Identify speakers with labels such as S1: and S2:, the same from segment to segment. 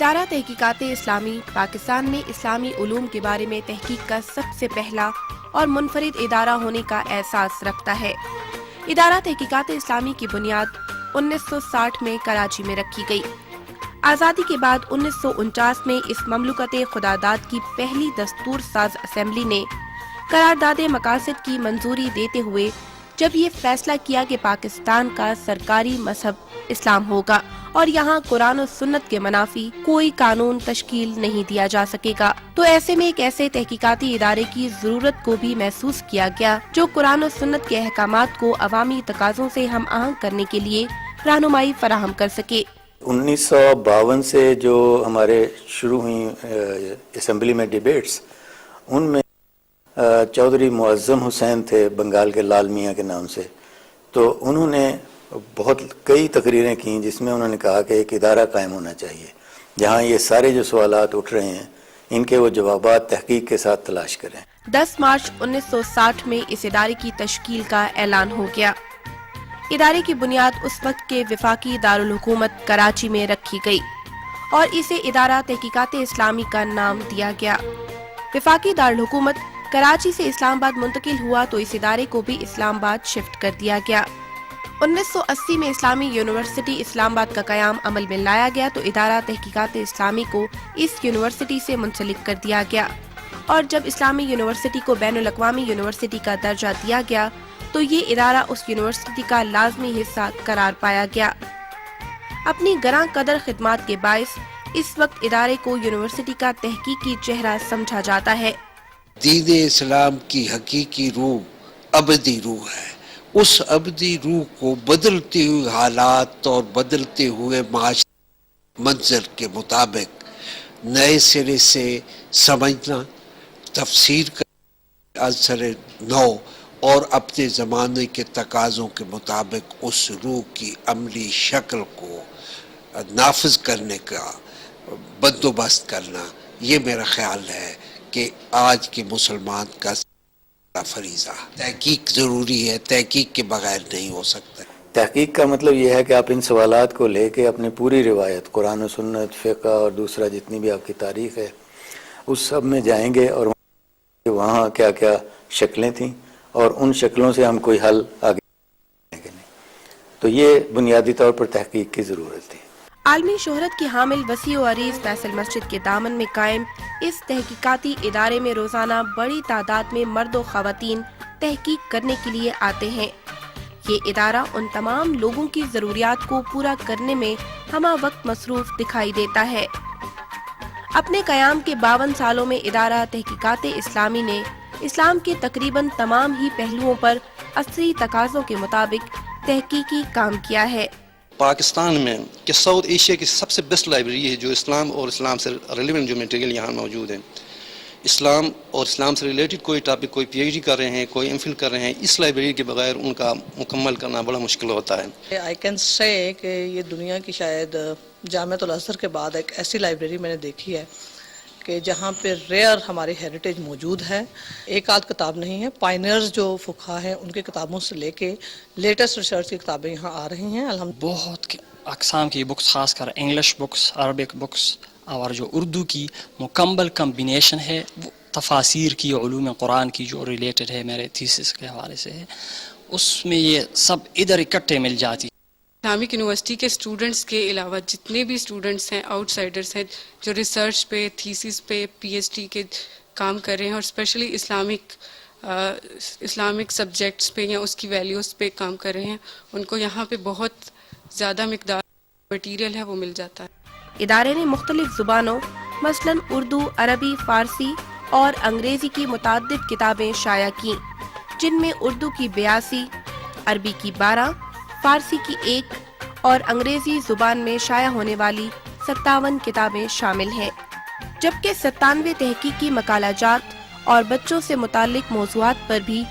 S1: ادارہ تحقیقات اسلامی پاکستان میں اسلامی علوم کے بارے میں تحقیق کا سب سے پہلا اور منفرد ادارہ ہونے کا احساس رکھتا ہے۔ ادارہ تحقیقات اسلامی کی بنیاد 1960 میں کراچی میں رکھی گئی۔ آزادی کے بعد 1949 میں اس مملکت خداداد کی پہلی دستور ساز اسمبلی نے قرارداد مقاصد کی منظوری دیتے ہوئے جب یہ فیصلہ کیا کہ پاکستان کا سرکاری مذہب اسلام ہوگا اور یہاں قرآن و سنت کے منافی کوئی قانون تشکیل نہیں دیا جا سکے گا، تو ایسے میں ایک ایسے تحقیقاتی ادارے کی ضرورت کو بھی محسوس کیا گیا جو قرآن و سنت کے احکامات کو عوامی تقاضوں سے ہم آہنگ کرنے کے لیے رہنمائی فراہم کر سکے۔
S2: 1952 سے جو ہمارے شروع ہوئی اسمبلی میں ڈیبیٹس، ان میں چودھری معظم حسین تھے بنگال کے لال میاں کے نام سے، تو انہوں نے بہت کئی تقریریں کیں جس میں انہوں نے کہا کہ ایک ادارہ قائم ہونا چاہیے جہاں یہ سارے جو سوالات اٹھ رہے ہیں ان کے وہ جوابات تحقیق کے ساتھ تلاش کریں۔
S1: 10 مارچ 1960 میں اس ادارے کی تشکیل کا اعلان ہو گیا۔ ادارے کی بنیاد اس وقت کے وفاقی دارالحکومت کراچی میں رکھی گئی اور اسے ادارہ تحقیقات اسلامی کا نام دیا گیا۔ وفاقی دارالحکومت کراچی سے اسلام آباد منتقل ہوا تو اس ادارے کو بھی اسلام آباد شفٹ کر دیا گیا۔ 1980 میں اسلامی یونیورسٹی اسلام آباد کا قیام عمل میں لایا گیا تو ادارہ تحقیقات اسلامی کو اس یونیورسٹی سے منسلک کر دیا گیا، اور جب اسلامی یونیورسٹی کو بین الاقوامی یونیورسٹی کا درجہ دیا گیا تو یہ ادارہ اس یونیورسٹی کا لازمی حصہ قرار پایا گیا۔ اپنی گراں قدر خدمات کے باعث اس وقت ادارے کو یونیورسٹی کا تحقیقی چہرہ سمجھا جاتا ہے۔
S3: دین اسلام کی حقیقی روح ابدی روح ہے۔ اس ابدی روح کو بدلتے ہوئے حالات اور بدلتے ہوئے معاشرے منظر کے مطابق نئے سرے سے سمجھنا، تفسیر کرنا عنصر نو اور اپنے زمانے کے تقاضوں کے مطابق اس روح کی عملی شکل کو نافذ کرنے کا بندوبست کرنا، یہ میرا خیال ہے کہ آج کے مسلمان کا فریضہ۔ تحقیق ضروری ہے، تحقیق کے بغیر نہیں ہو سکتا۔
S2: تحقیق کا مطلب یہ ہے کہ آپ ان سوالات کو لے کے اپنی پوری روایت قرآن و سنت، فقہ اور دوسرا جتنی بھی آپ کی تاریخ ہے اس سب میں جائیں گے اور وہاں کیا کیا شکلیں تھیں اور ان شکلوں سے ہم کوئی حل آگے نہیں گے۔ تو یہ بنیادی طور پر تحقیق کی ضرورت تھی۔
S1: عالمی شہرت کی حامل وسیع و عریض فیصل مسجد کے دامن میں قائم اس تحقیقاتی ادارے میں روزانہ بڑی تعداد میں مرد و خواتین تحقیق کرنے کے لیے آتے ہیں۔ یہ ادارہ ان تمام لوگوں کی ضروریات کو پورا کرنے میں ہمہ وقت مصروف دکھائی دیتا ہے۔ اپنے قیام کے 52 سالوں میں ادارہ تحقیقات اسلامی نے اسلام کے تقریباً تمام ہی پہلوؤں پر عصری تقاضوں کے مطابق تحقیقی کام کیا ہے۔
S4: پاکستان میں کہ ساؤتھ ایشیا کی سب سے بیسٹ لائبریری ہے جو اسلام اور اسلام سے ریلیونٹ جو میٹیریل یہاں موجود ہے۔ اسلام اور اسلام سے ریلیٹڈ کوئی ٹاپک، کوئی پی ایچ ڈی کر رہے ہیں، کوئی ایم فل کر رہے ہیں، اس لائبریری کے بغیر ان کا مکمل کرنا بڑا مشکل ہوتا ہے۔
S5: آئی کین سے کہ یہ دنیا کی شاید جامعۃ الازہر کے بعد ایک ایسی لائبریری میں نے دیکھی ہے کہ جہاں پہ ریئر ہماری ہیریٹیج موجود ہے۔ ایک آدھ کتاب نہیں ہے، پائنرز جو فقہا ہیں ان کی کتابوں سے لے کے لیٹسٹ ریسرچ کی کتابیں یہاں آ رہی ہیں۔
S6: بہت اقسام کی بکس، خاص کر انگلش بکس، عربک بکس اور جو اردو کی مکمل کمبینیشن ہے، وہ تفاسیر کی، علوم قرآن کی جو ریلیٹڈ ہے میرے تھیسس کے حوالے سے ہے، اس میں یہ سب ادھر اکٹھے مل جاتی۔
S7: اسلامک یونیورسٹی کے اسٹوڈنٹس کے علاوہ جتنے بھی اسٹوڈنٹس ہیں، آؤٹ سائڈرس ہیں جو ریسرچ پہ، تھیسس پہ، پی ایچ ڈی کے کام کر رہے ہیں اور اسپیشلی اسلامک سبجیکٹس پہ یا اس کی ویلیوز پہ کام کر رہے ہیں، ان کو یہاں پہ بہت زیادہ مقدار مٹیریل ہے وہ مل جاتا ہے۔
S1: ادارے نے مختلف زبانوں مثلاً اردو، عربی، فارسی اور انگریزی کی متعدد کتابیں شائع کیں، جن میں اردو کی 82، عربی کی 12، فارسی کی 1 اور انگریزی زبان میں شائع ہونے والی 57 کتابیں شامل ہیں، جبکہ 97 تحقیقی مقالہ جات اور بچوں سے متعلق موضوعات پر بھی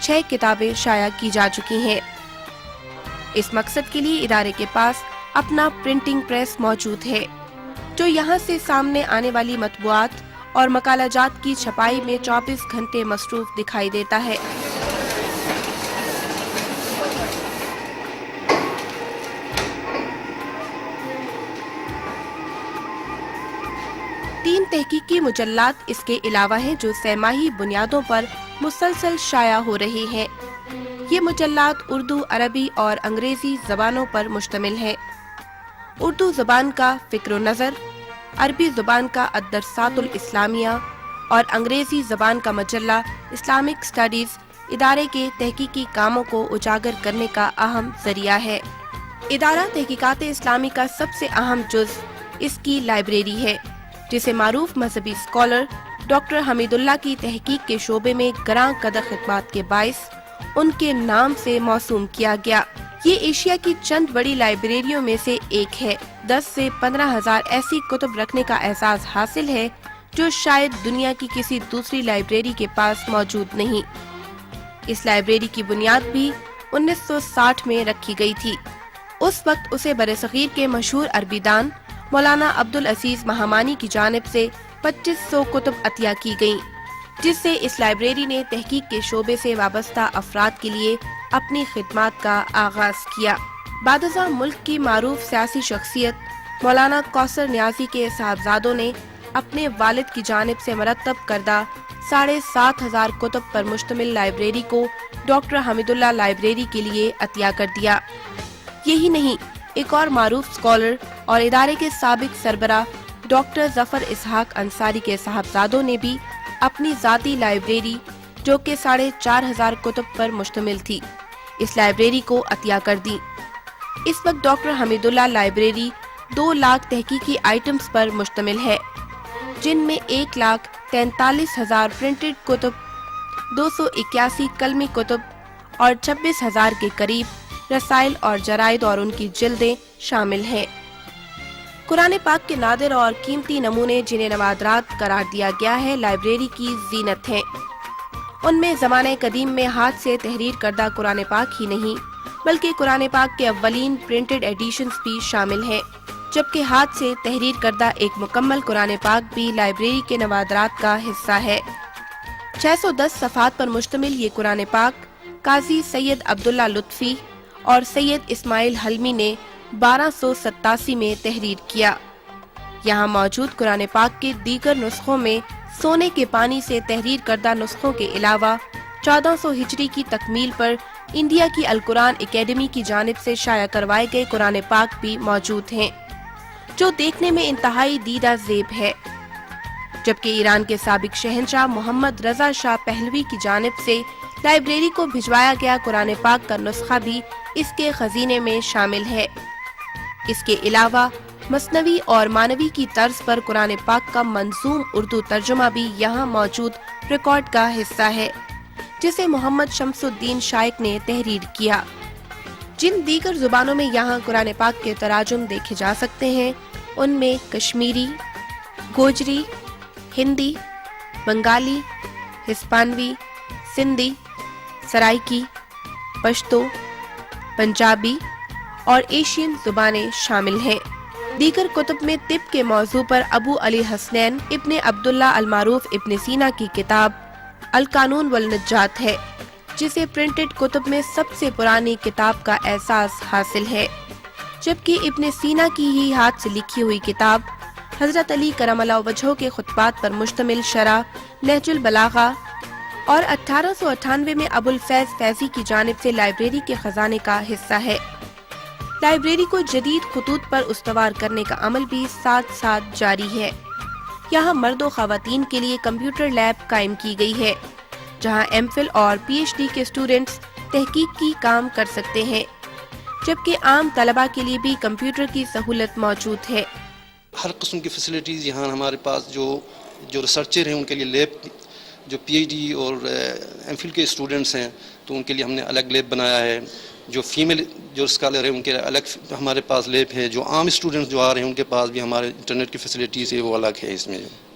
S1: 6 کتابیں شائع کی جا چکی ہیں۔ اس مقصد کے لیے ادارے کے پاس اپنا پرنٹنگ پریس موجود ہے، جو یہاں سے سامنے آنے والی مطبوعات اور مقالہ جات کی چھپائی میں 24 گھنٹے مصروف دکھائی دیتا ہے۔ چند تحقیقی مجلات اس کے علاوہ ہیں جو سہ ماہی بنیادوں پر مسلسل شائع ہو رہے ہیں۔ یہ مجلات اردو، عربی اور انگریزی زبانوں پر مشتمل ہیں۔ اردو زبان کا فکر و نظر، عربی زبان کا الدرسات الاسلامیہ اور انگریزی زبان کا مجلہ اسلامک سٹڈیز ادارے کے تحقیقی کاموں کو اجاگر کرنے کا اہم ذریعہ ہے۔ ادارہ تحقیقات اسلامی کا سب سے اہم جز اس کی لائبریری ہے، جسے معروف مذہبی اسکالر ڈاکٹر حمید اللہ کی تحقیق کے شعبے میں گراں قدر خدمات کے باعث ان کے نام سے موسوم کیا گیا۔ یہ ایشیا کی چند بڑی لائبریریوں میں سے ایک ہے۔ 10 سے 15 ہزار ایسی کتب رکھنے کا اعزاز حاصل ہے جو شاید دنیا کی کسی دوسری لائبریری کے پاس موجود نہیں۔ اس لائبریری کی بنیاد بھی 1960 میں رکھی گئی تھی۔ اس وقت اسے برصغیر کے مشہور عربی دان مولانا عبدالعزیز مہامانی کی جانب سے 2500 کتب عطیہ کی گئیں، جس سے اس لائبریری نے تحقیق کے شعبے سے وابستہ افراد کے لیے اپنی خدمات کا آغاز کیا۔ بعد ازاں ملک کی معروف سیاسی شخصیت مولانا کوثر نیازی کے صاحبزادوں نے اپنے والد کی جانب سے مرتب کردہ 7500 کتب پر مشتمل لائبریری کو ڈاکٹر حمید اللہ لائبریری کے لیے عطیہ کر دیا۔ یہی نہیں، ایک اور معروف اسکالر اور ادارے کے سابق سربراہ ڈاکٹر ظفر اسحاق انصاری کے صاحبزادوں نے بھی اپنی ذاتی لائبریری جو کہ 4500 کتب پر مشتمل تھی، اس لائبریری کو عطیہ کر دی۔ اس وقت ڈاکٹر حمید اللہ لائبریری 2 لاکھ تحقیقی آئٹمز پر مشتمل ہے، جن میں 1,43,000 پرنٹڈ کتب، 281 قلمی کتب اور 26,000 کے قریب رسائل اور جرائد اور ان کی جلدیں شامل ہیں۔ قرآن پاک کے نادر اور قیمتی نمونے جنہیں نوادرات قرار دیا گیا ہے، لائبریری کی زینت ہیں۔ ان میں زمانہ قدیم میں ہاتھ سے تحریر کردہ قرآن پاک ہی نہیں بلکہ قرآن پاک کے اولین پرنٹڈ ایڈیشنز بھی شامل ہیں، جبکہ ہاتھ سے تحریر کردہ ایک مکمل قرآن پاک بھی لائبریری کے نوادرات کا حصہ ہے۔ 610 صفحات پر مشتمل یہ قرآن پاک قاضی سید عبداللہ لطفی اور سید اسماعیل حلمی نے 1287 میں تحریر کیا۔ یہاں موجود قرآن پاک کے دیگر نسخوں میں سونے کے پانی سے تحریر کردہ نسخوں کے علاوہ 1400 ہجری کی تکمیل پر انڈیا کی القرآن اکیڈمی کی جانب سے شائع کروائے گئے قرآن پاک بھی موجود ہیں، جو دیکھنے میں انتہائی دیدہ زیب ہے، جبکہ ایران کے سابق شہنشاہ محمد رضا شاہ پہلوی کی جانب سے لائبریری کو بھجوایا گیا قرآن پاک کا نسخہ بھی اس کے خزینے میں شامل ہے۔ اس کے علاوہ مثنوی اور مانوی کی طرز پر قرآن پاک کا منظوم اردو ترجمہ بھی یہاں موجود ریکارڈ کا حصہ ہے، جسے محمد شمس الدین شائق نے تحریر کیا۔ جن دیگر زبانوں میں یہاں قرآن پاک کے تراجم دیکھے جا سکتے ہیں، ان میں کشمیری، گوجری، ہندی، بنگالی، ہسپانوی، سندھی، سرائکی، پشتو، پنجابی اور ایشین زبانیں شامل ہیں۔ دیگر کتب میں طب کے موضوع پر ابو علی حسنین ابن عبداللہ المعروف ابن سینا کی کتاب القانون والنجات ہے، جسے پرنٹڈ کتب میں سب سے پرانی کتاب کا اعزاز حاصل ہے، جبکہ ابن سینا کی ہی ہاتھ سے لکھی ہوئی کتاب حضرت علی کرم اللہ وجہہ کے خطبات پر مشتمل شرح نہج البلاغہ اور 1898 میں ابو الفیض فیضی کی جانب سے لائبریری کے خزانے کا حصہ ہے۔ لائبریری کو جدید خطوط پر استوار کرنے کا عمل بھی ساتھ ساتھ جاری ہے۔ یہاں مرد و خواتین کے لیے کمپیوٹر لیب قائم کی گئی ہے، جہاں ایم فل اور پی ایچ ڈی کے اسٹوڈنٹس تحقیق کی کام کر سکتے ہیں، جبکہ عام طلبہ کے لیے بھی کمپیوٹر کی سہولت موجود ہے۔
S4: ہر قسم کی فیسلٹیز یہاں ہمارے پاس جو ریسرچر ہیں ان کے لیے لیب، جو پی ایچ ڈی اور ایم فل کے اسٹوڈنٹس ہیں تو ان کے لیے ہم نے الگ لیب بنایا ہے، جو فیمیل جو اسکالر ہیں ان کے الگ ہمارے پاس لیب ہے، جو عام اسٹوڈنٹس جو آ رہے ہیں ان کے پاس بھی ہمارے انٹرنیٹ کی فیسلٹیز ہے وہ الگ ہے۔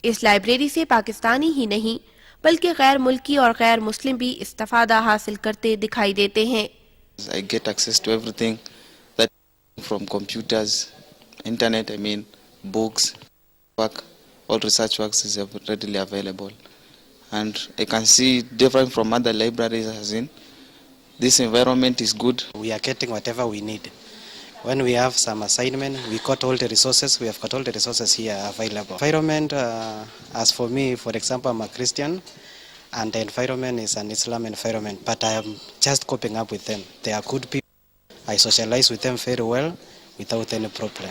S4: اس
S1: لائبریری سے پاکستانی ہی نہیں بلکہ غیر ملکی اور غیر مسلم بھی استفادہ حاصل کرتے دکھائی دیتے ہیں۔
S8: I get access to everything that from computers, internet, books, work, all research works is readily available. And I can see different from other libraries as in this environment is good.
S9: We are getting whatever we need. When we have some assignment, we got all the resources. We have got all the resources here available. Environment, as for me, for example, I'm a Christian, and the environment is an Islam environment, but I am just coping up with them. They are good people. I socialize with them very well without any problem.